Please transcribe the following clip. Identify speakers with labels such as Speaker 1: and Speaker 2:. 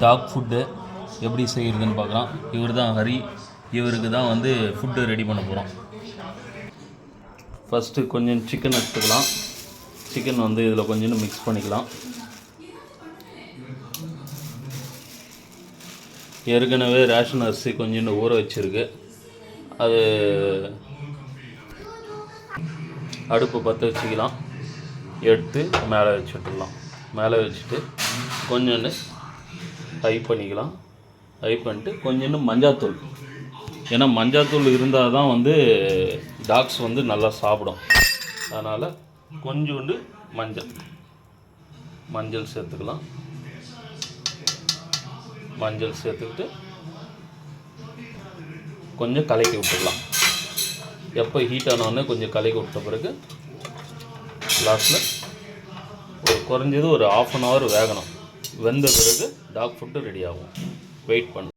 Speaker 1: Talk food எப்படி செய்கிறதுன்னு பார்க்கலாம். இவர் தான் ஹரி. இவருக்கு தான் வந்து ஃபுட்டு ரெடி பண்ண போகிறோம். ஃபஸ்ட்டு கொஞ்சம் சிக்கன் எடுத்துக்கலாம். சிக்கன் வந்து இதில் கொஞ்சம் மிக்ஸ் பண்ணிக்கலாம். ஏற்கனவே ரேஷன் அரிசி கொஞ்சம் ஊற வச்சுருக்கு. அது அடுப்பு பற்ற வச்சுக்கலாம். எடுத்து மேலே வச்சுட்டுடலாம். மேலே வச்சுட்டு கொஞ்சோண்டு ஹை பண்ணிக்கலாம். ஹை பண்ணிட்டு கொஞ்சோண்டு மஞ்சாத்தூள், ஏன்னா மஞ்சாத்தூள் இருந்தால் தான் வந்து டாக்ஸ் வந்து நல்லா சாப்பிடும். அதனால் கொஞ்சோண்டு மஞ்சள் சேர்த்துக்கலாம். மஞ்சள் சேர்த்துக்கிட்டு கொஞ்சம் கலக்கி விட்டுக்கலாம். எப்போ ஹீட் ஆனோடனே கொஞ்சம் கலக்கி விட்ட பிறகு லாஸ்ட்டில் குறைஞ்சது ஒரு ½ அன் ஹவர் வேகணும். வெந்த பிறகு டாக் ஃபுட்டு ரெடி ஆகும். வெயிட் பண்ணு.